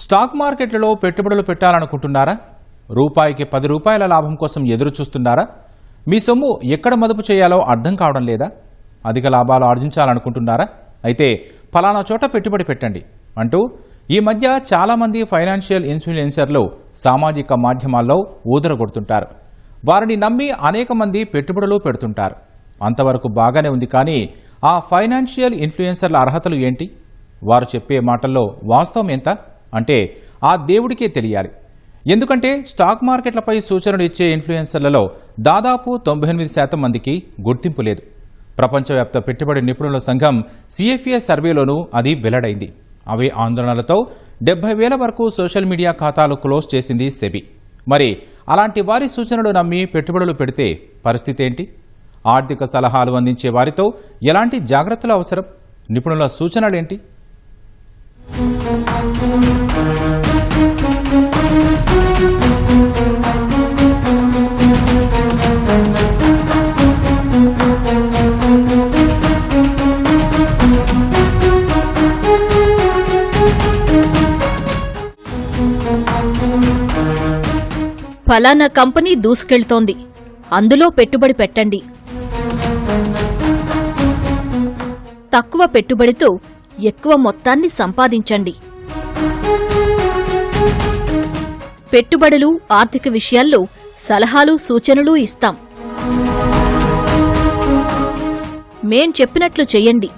Stock మార్కెట్లలో పెట్టుబడులు పెట్టాలనుకుంటున్నారా? రూపాయికి 10 రూపాయల లాభం కోసం ఎదురు చూస్తున్నారా? మీ సొమ్ము ఎక్కడ మదుపు చేయాలో అర్థం కావడం లేదా? అధిక లాభాలు ఆర్జించాలనుకుంటున్నారా? అయితే ఫలానా చోట పెట్టుబడి పెట్టండి అంటూ ఈ మధ్య చాలామంది ఫైనాన్షియల్ ఇన్ఫ్లుయెన్సర్లు సామాజిక మాధ్యమాల్లో ఊదరగొడుతుంటారు. వారిని నమ్మి అనేక మంది పెట్టుబడులు పెడుతుంటారు. అంతవరకు బాగానే ఉంది, కానీ ఆ ఫైనాన్షియల్ ఇన్ఫ్లుయెన్సర్ల అర్హతలు ఏంటి? వారు చెప్పే మాటల్లో వాస్తవం ఎంత అంటే ఆ దేవుడికే తెలియాలి. ఎందుకంటే స్టాక్ మార్కెట్లపై సూచనలు ఇచ్చే ఇన్ఫ్లుయెన్సర్లలో దాదాపు 98% మందికి గుర్తింపు లేదు. ప్రపంచవ్యాప్త పెట్టుబడి నిపుణుల సంఘం CFA సర్వేలోనూ అది వెల్లడైంది. అవే ఆందోళనలతో 70,000 వరకు సోషల్ మీడియా ఖాతాలు క్లోజ్ చేసింది సెబీ. మరి అలాంటి వారి సూచనలు నమ్మి పెట్టుబడులు పెడితే పరిస్థితి ఏంటి? ఆర్థిక సలహాలు అందించే వారితో ఎలాంటి జాగ్రత్తలు అవసరం? నిపుణుల సూచనలేంటి? ఫలానా కంపెనీ దూసుకెళ్తోంది, అందులో పెట్టుబడి పెట్టండి. తక్కువ పెట్టుబడితో ఎక్కువ మొత్తాన్ని సంపాదించండి. పెట్టుబడులు, ఆర్థిక విషయాల్లో సలహాలు, సూచనలు ఇస్తాం. మేం చెప్పినట్లు చెయ్యండి,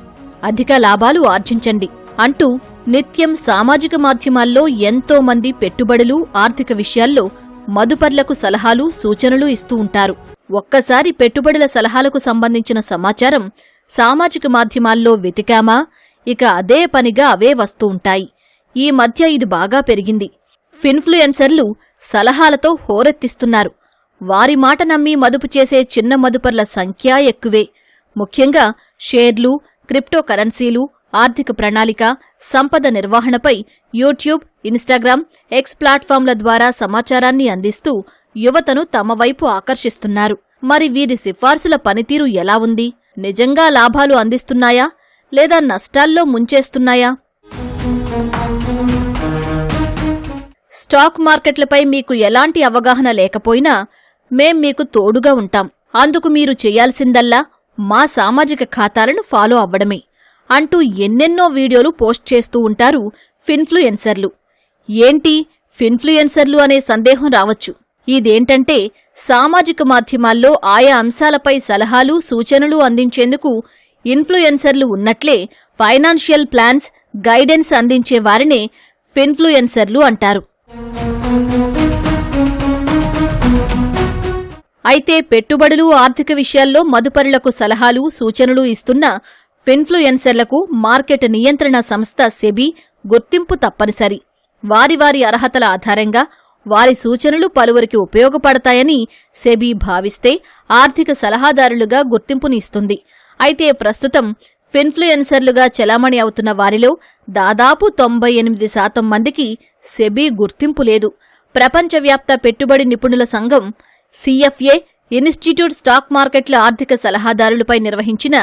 అధిక లాభాలు ఆర్జించండి అంటూ నిత్యం సామాజిక మాధ్యమాల్లో ఎంతో మంది పెట్టుబడులు, ఆర్థిక విషయాల్లో మదుపర్లకు సలహాలు, సూచనలు ఇస్తూ ఉంటారు. ఒక్కసారి పెట్టుబడుల సలహాలకు సంబంధించిన సమాచారం సామాజిక మాధ్యమాల్లో వెతికామా ఇక అదే పనిగా అవే వస్తూ ఉంటాయి. ఈ మధ్య ఇది బాగా పెరిగింది. ఫిన్ఫ్లుయెన్సర్లు సలహాలతో హోరెత్తిస్తున్నారు. వారి మాట నమ్మి మదుపు చేసే చిన్న మదుపర్ల సంఖ్య ఎక్కువే. ముఖ్యంగా షేర్లు, క్రిప్టో కరెన్సీలు, ఆర్థిక ప్రణాళిక, సంపద నిర్వహణపై యూట్యూబ్, ఇన్స్టాగ్రామ్, ఎక్స్ ప్లాట్ఫామ్ల ద్వారా సమాచారాన్ని అందిస్తూ యువతను తమ వైపు ఆకర్షిస్తున్నారు. మరి వీరి సిఫార్సుల పనితీరు ఎలా ఉంది? నిజంగా లాభాలు అందిస్తున్నాయా లేదా నష్టాల్లో ముంచేస్తున్నాయా? స్టాక్ మార్కెట్లపై మీకు ఎలాంటి అవగాహన లేకపోయినా మేం మీకు తోడుగా ఉంటాం. అందుకు మీరు చేయాల్సిందల్లా మా సామాజిక ఖాతాలను ఫాలో అవ్వడమే అంటూ ఎన్నెన్నో వీడియోలు పోస్ట్ చేస్తూ ఉంటారు ఫిన్ఫ్లుయెన్సర్లు. ఏంటి ఫిన్ఫ్లుయెన్సర్లు అనే సందేహం రావచ్చు. ఇదేంటంటే సామాజిక మాధ్యమాల్లో ఆయా అంశాలపై సలహాలు, సూచనలు అందించేందుకు ఇన్ఫ్లుయెన్సర్లు ఉన్నట్లే ఫైనాన్షియల్ ప్లాన్స్, గైడెన్స్ అందించే వారినే ఫిన్ఫ్లుయెన్సర్లు అంటారు. అయితే పెట్టుబడులు, ఆర్థిక విషయాల్లో మదుపరులకు సలహాలు, సూచనలు ఇస్తున్న ఫిన్ఫ్లుయెన్సర్లకు మార్కెట్ నియంత్రణ సంస్థ సెబీ గుర్తింపు తప్పనిసరి. వారి వారి అర్హతల ఆధారంగా వారి సూచనలు పలువురికి ఉపయోగపడతాయని సెబీ భావిస్తే ఆర్థిక సలహాదారులుగా గుర్తింపుని ఇస్తుంది. అయితే ప్రస్తుతం ఫిన్ఫ్లుయెన్సర్లుగా చెలామణి అవుతున్న వారిలో దాదాపు 98% మందికి సెబీ గుర్తింపు లేదు. ప్రపంచవ్యాప్త పెట్టుబడి నిపుణుల సంఘం CFA ఇన్స్టిట్యూట్ స్టాక్ మార్కెట్ల ఆర్థిక సలహాదారులపై నిర్వహించిన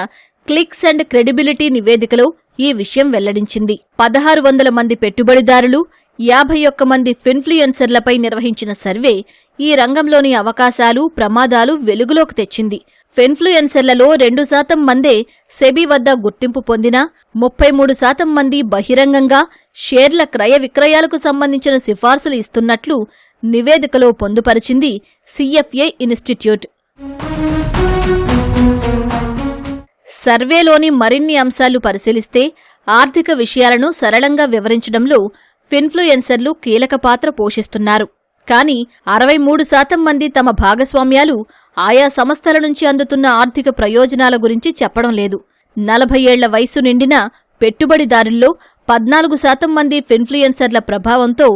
క్లిక్స్ అండ్ క్రెడిబిలిటీ నివేదికలో ఈ విషయం వెల్లడించింది. 1600 మంది పెట్టుబడిదారులు, 51 మంది ఫిన్ఫ్లుయెన్సర్లపై నిర్వహించిన సర్వే ఈ రంగంలోని అవకాశాలు, ప్రమాదాలు వెలుగులోకి తెచ్చింది. ఫిన్ఫ్లుయెన్సర్లలో 2% మందే సెబీ వద్ద గుర్తింపు పొందినా 33% మంది బహిరంగంగా షేర్ల క్రయ విక్రయాలకు సంబంధించిన సిఫార్సులు ఇస్తున్నట్లు నివేదికలో పొందుపరిచింది CFA ఇన్స్టిట్యూట్. సర్వేలోని మరిన్ని అంశాలు పరిశీలిస్తే ఆర్థిక విషయాలను సరళంగా వివరించడంలో ఫిన్ఫ్లుయెన్సర్లు కీలక పాత్ర పోషిస్తున్నారు. కానీ 63% మంది తమ భాగస్వామ్యాలు ఆయా సంస్థల నుంచి అందుతున్న ఆర్థిక ప్రయోజనాల గురించి చెప్పడం లేదు. 40 ఏళ్ల వయసు నిండిన పెట్టుబడిదారుల్లో 14% మంది ఫిన్ఫ్లుయెన్సర్ల ప్రభావంతో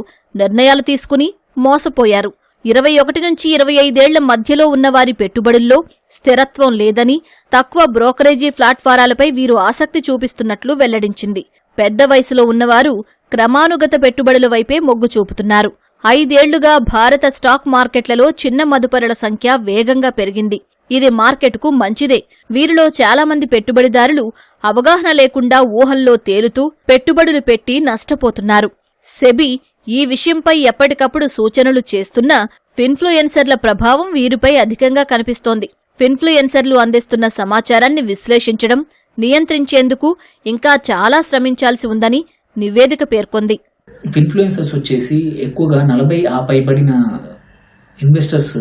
నిర్ణయాలు తీసుకుని మోసపోయారు. 21 నుంచి 25 ఏళ్ల మధ్యలో ఉన్నవారి పెట్టుబడుల్లో స్థిరత్వం లేదని, తక్కువ బ్రోకరేజీ ప్లాట్ఫారాలపై వీరు ఆసక్తి చూపిస్తున్నట్లు వెల్లడించింది. పెద్ద వయసులో ఉన్నవారు క్రమానుగత పెట్టుబడుల వైపే మొగ్గు చూపుతున్నారు. 5 ఏళ్లుగా భారత స్టాక్ మార్కెట్లలో చిన్న మదుపరుల సంఖ్య వేగంగా పెరిగింది. ఇది మార్కెట్కు మంచిదే. వీరిలో చాలామంది పెట్టుబడిదారులు అవగాహన లేకుండా ఊహల్లో తేలుతూ పెట్టుబడులు పెట్టి నష్టపోతున్నారు. సెబీ ఈ విషయంపై ఎప్పటికప్పుడు సూచనలు చేస్తున్నా ఫిన్ఫ్లుయెన్సర్ల ప్రభావం వీరిపై అధికంగా కనిపిస్తోంది. ఫిన్ఫ్లుయెన్సర్లు అందిస్తున్న సమాచారాన్ని విశ్లేషించడం, నియంత్రించేందుకు ఇంకా చాలా శ్రమించాల్సి ఉందని నివేదిక పేర్కొంది. ఇన్ఫ్లుయెన్సర్స్ వచ్చేసి ఎక్కువగా 40 ఆ పైబడిన ఇన్వెస్టర్స్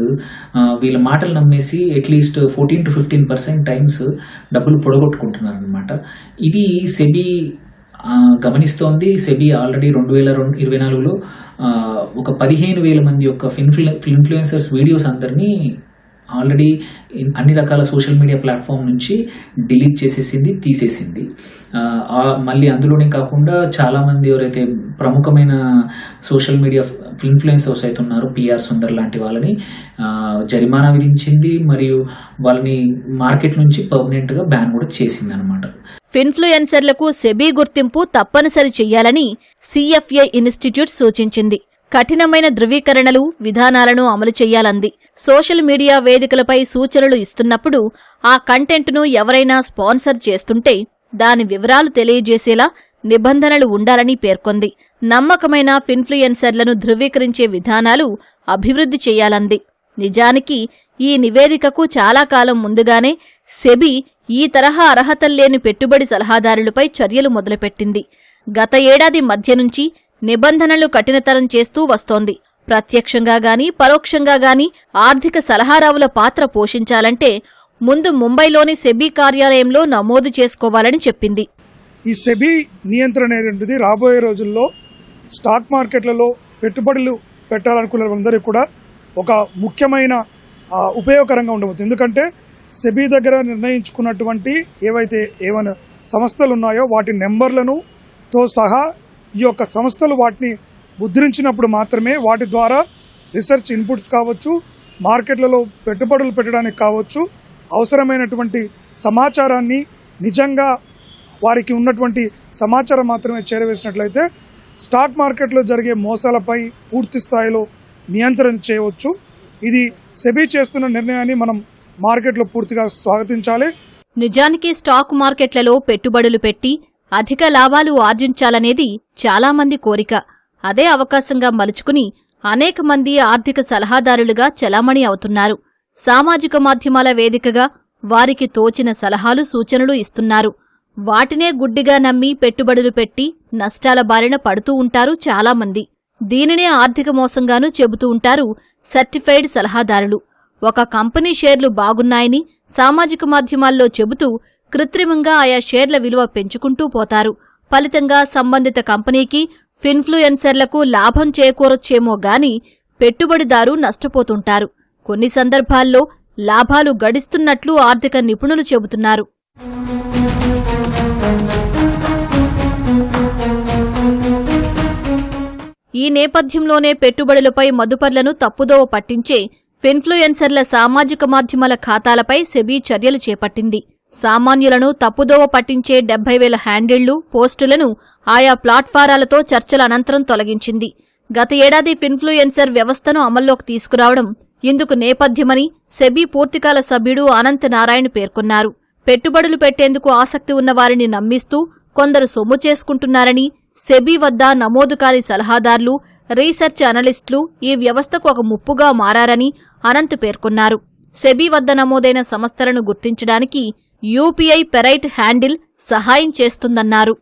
వీళ్ళ మాటలు నమ్మేసి అట్లీస్ట్ 14 to 15% టైమ్స్ డబ్బులు పొడగొట్టుకుంటున్నారు అనమాట. ఇది సెబీ గమనిస్తోంది. సెబీ ఆల్రెడీ 2024లో ఒక 15,000 మంది యొక్క ఇన్ఫ్లుయెన్సర్స్ వీడియోస్ అందరినీ ఆల్రెడీ అన్ని రకాల సోషల్ మీడియా ప్లాట్ఫామ్ నుంచి డిలీట్ చేసేసింది, తీసేసింది. మళ్ళీ అందులోనే కాకుండా చాలామంది ఎవరైతే ప్రముఖమైన సోషల్ మీడియా ఇన్ఫ్లుయెన్సర్స్ అయితే ఉన్నారో పిఆర్ సుందర్ లాంటి వాళ్ళని జరిమానా విధించింది, మరియు వాళ్ళని మార్కెట్ నుంచి పర్మనెంట్గా బ్యాన్ కూడా చేసింది అనమాట. ఫిన్ఫ్లుయెన్సర్లకు సెబీ గుర్తింపు తప్పనిసరి చెయ్యాలని సిఎఫ్ఏ ఇన్స్టిట్యూట్ సూచించింది. కఠినమైన ధృవీకరణలు, విధానాలను అమలు చెయ్యాలంది. సోషల్ మీడియా వేదికలపై సూచనలు ఇస్తున్నప్పుడు ఆ కంటెంట్ను ఎవరైనా స్పాన్సర్ చేస్తుంటే దాని వివరాలు తెలియజేసేలా నిబంధనలు ఉండాలని పేర్కొంది. నమ్మకమైన ఫిన్ఫ్లుయెన్సర్లను ధృవీకరించే విధానాలు అభివృద్ధి చెయ్యాలంది. నిజానికి ఈ నివేదికకు చాలా కాలం ముందుగానే సెబీ ఈ తరహా అర్హతల్లేని పెట్టుబడి సలహాదారులపై చర్యలు మొదలుపెట్టింది. గత ఏడాది మధ్య నుంచి నిబంధనలు కఠినతరం చేస్తూ వస్తోంది. ప్రత్యక్షంగా గాని పరోక్షంగా గాని ఆర్థిక సలహాదారుల పాత్ర పోషించాలంటే ముందు ముంబైలోని సెబీ కార్యాలయంలో నమోదు చేసుకోవాలని చెప్పింది. ఈ సెబీ నియంత్రణ అనేటువంటిది రాబోయే రోజుల్లో స్టాక్ మార్కెట్లలో పెట్టుబడులు పెట్టాలనుకునే వాళ్ళందరికీ కూడా ఒక ముఖ్యమైన ఉపయోగకరంగా ఉండవచ్చు. ఎందుకంటే సెబీ దగ్గర నిర్ణయించుకున్నటువంటి ఏమైనా సంస్థలు ఉన్నాయో వాటి నెంబర్లను తో సహా ఈ యొక్క సంస్థలు వాటిని ముద్రించినప్పుడు మాత్రమే వాటి ద్వారా రీసెర్చ్ ఇన్పుట్స్ కావచ్చు, మార్కెట్లలో పెట్టుబడులు పెట్టడానికి కావచ్చు, అవసరమైనటువంటి సమాచారాన్ని నిజంగా వారికి ఉన్నటువంటి సమాచారం మాత్రమే చేరవేసినట్లయితే స్టాక్ మార్కెట్లో జరిగే మోసాలపై పూర్తి స్థాయిలో నియంత్రణ చేయవచ్చు. ఇది సెబీ చేస్తున్న నిర్ణయాన్ని మనం మార్కెట్లో పూర్తిగా స్వాగతించాలి. నిజానికి స్టాక్ మార్కెట్లలో పెట్టుబడులు పెట్టి అధిక లాభాలు ఆర్జించాలనేది చాలామంది కోరిక. అదే అవకాశంగా మలుచుకుని అనేక మంది ఆర్థిక సలహాదారులుగా చలామణి అవుతున్నారు. సామాజిక మాధ్యమాల వేదికగా వారికి తోచిన సలహాలు, సూచనలు ఇస్తున్నారు. వాటినే గుడ్డిగా నమ్మి పెట్టుబడులు పెట్టి నష్టాల బారిన పడుతూ ఉంటారు చాలామంది. దీనినే ఆర్థిక మోసంగానూ చెబుతూ ఉంటారు సర్టిఫైడ్ సలహాదారులు. ఒక కంపెనీ షేర్లు బాగున్నాయని సామాజిక మాధ్యమాల్లో చెబుతూ కృత్రిమంగా ఆయా షేర్ల విలువ పెంచుకుంటూ పోతారు. ఫలితంగా సంబంధిత కంపెనీకి, ఫిన్ఫ్లుయెన్సర్లకు లాభం చేకూరొచ్చేమో గాని పెట్టుబడిదారు నష్టపోతుంటారు. కొన్ని సందర్భాల్లో లాభాలు గడిస్తున్నట్లు ఆర్థిక నిపుణులు చెబుతున్నారు. ఈ నేపథ్యంలోనే పెట్టుబడులపై మదుపర్లను తప్పుదోవ పట్టించే ఫిన్ఫ్లుయెన్సర్ల సామాజిక మాధ్యమాల ఖాతాలపై సెబీ చర్యలు చేపట్టింది. సామాన్యులను తప్పుదోవ పట్టించే 70,000 హ్యాండిళ్లు, పోస్టులను ఆయా ప్లాట్ఫారాలతో చర్చల అనంతరం తొలగించింది. గత ఏడాది ఫిన్ఫ్లుయెన్సర్ వ్యవస్థను అమల్లోకి తీసుకురావడం ఇందుకు నేపథ్యమని సెబీ పూర్తికాల సభ్యుడు అనంత్ నారాయణ్ పేర్కొన్నారు. పెట్టుబడులు పెట్టేందుకు ఆసక్తి ఉన్నవారిని నమ్మిస్తూ కొందరు సొమ్ము చేసుకుంటున్నారని, సెబీ వద్ద నమోదు కాని సలహాదారులు, రీసెర్చ్ అనలిస్టులు ఈ వ్యవస్థకు ఒక ముప్పుగా మారారని అనంత్ పేర్కొన్నారు. సెబీ వద్ద నమోదైన సంస్థలను గుర్తించడానికి యూపీఐ పెరైట్ హ్యాండిల్ సహాయం చేస్తుందన్నారు.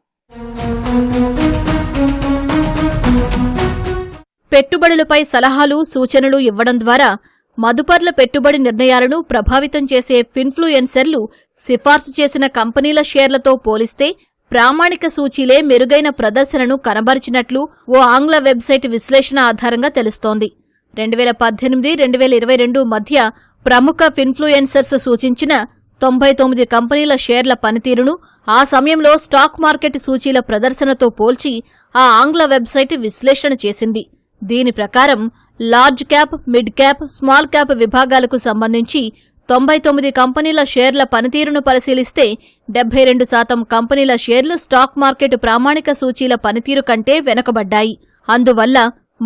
పెట్టుబడులపై సలహాలు, సూచనలు ఇవ్వడం ద్వారా మదుపర్ల పెట్టుబడి నిర్ణయాలను ప్రభావితం చేసే ఫిన్ఫ్లుయెన్సర్లు సిఫార్సు చేసిన కంపెనీల షేర్లతో పోలిస్తే ప్రామాణిక సూచీలే మెరుగైన ప్రదర్శనను కనబరిచినట్లు ఓ ఆంగ్ల వెబ్సైట్ విశ్లేషణ ఆధారంగా తెలుస్తోంది. 2018-2022 మధ్య ప్రముఖ ఫిన్ఫ్లుయెన్సర్స్ సూచించిన 99 కంపెనీల షేర్ల పనితీరును ఆ సమయంలో స్టాక్ మార్కెట్ సూచీల ప్రదర్శనతో పోల్చి ఆ ఆంగ్ల వెబ్సైట్ విశ్లేషణ చేసింది. దీని ప్రకారం large cap, mid cap, small cap విభాగాలకు సంబంధించి 99 కంపెనీల షేర్ల పనితీరును పరిశీలిస్తే 72% కంపెనీల షేర్లు స్టాక్ మార్కెట్ ప్రామాణిక సూచీల పనితీరు కంటే వెనుకబడ్డాయి. అందువల్ల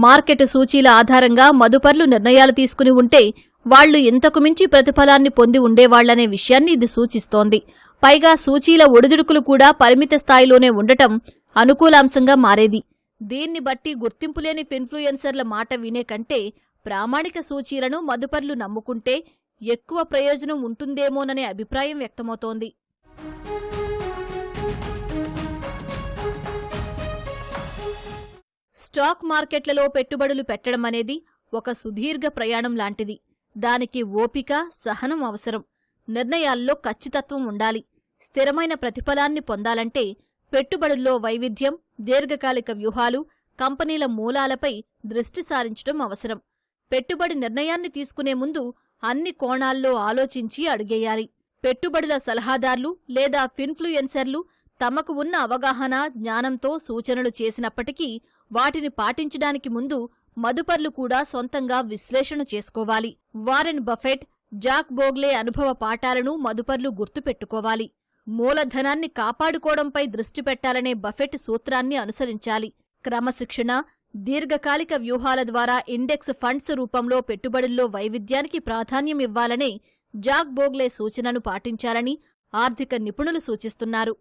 మార్కెట్ సూచీల ఆధారంగా మదుపర్లు నిర్ణయాలు తీసుకుని ఉంటే వాళ్లు ఇంతకు మించి ప్రతిఫలాన్ని పొంది ఉండేవాళ్లనే విషయాన్ని ఇది సూచిస్తోంది. పైగా సూచీల ఒడిదుడుకులు కూడా పరిమిత స్థాయిలోనే ఉండటం అనుకూలాంశంగా మారేది. దీన్ని బట్టి గుర్తింపులేని ఫిన్ఫ్లుయెన్సర్ల మాట వినే కంటే ప్రామాణిక సూచీలను మదుపర్లు నమ్ముకుంటే ఎక్కువ ప్రయోజనం ఉంటుందేమోననే అభిప్రాయం వ్యక్తమవుతోంది. స్టాక్ మార్కెట్లలో పెట్టుబడులు పెట్టడం అనేది ఒక సుదీర్ఘ ప్రయాణం లాంటిది. దానికి ఓపిక, సహనం అవసరం. నిర్ణయాల్లో ఖచ్చితత్వం ఉండాలి. స్థిరమైన ప్రతిఫలాన్ని పొందాలంటే పెట్టుబడుల్లో వైవిధ్యం, దీర్ఘకాలిక వ్యూహాలు, కంపెనీల మూలాలపై దృష్టి సారించడం అవసరం. పెట్టుబడి నిర్ణయాన్ని తీసుకునే ముందు అన్ని కోణాల్లో ఆలోచించి అడుగేయాలి. పెట్టుబడుల సలహాదారులు లేదా ఫిన్ఫ్లుయెన్సర్లు తమకు ఉన్న అవగాహన, జ్ఞానంతో సూచనలు చేసినప్పటికీ వాటిని పాటించడానికి ముందు మదుపర్లు కూడా సొంతంగా విశ్లేషణ చేసుకోవాలి. వారెన్ బఫెట్, జాక్ బోగ్లే అనుభవ పాఠాలను మదుపర్లు గుర్తుపెట్టుకోవాలి. మూలధనాన్ని కాపాడుకోవడంపై దృష్టి పెట్టాలనే బఫెట్ సూత్రాన్ని అనుసరించాలి. క్రమశిక్షణ, దీర్ఘకాలిక వ్యూహాల ద్వారా ఇండెక్స్ ఫండ్స్ రూపంలో పెట్టుబడుల్లో వైవిధ్యానికి ప్రాధాన్యమివ్వాలనే జాక్ బోగ్లే సూచనను పాటించాలని ఆర్థిక నిపుణులు సూచిస్తున్నారు.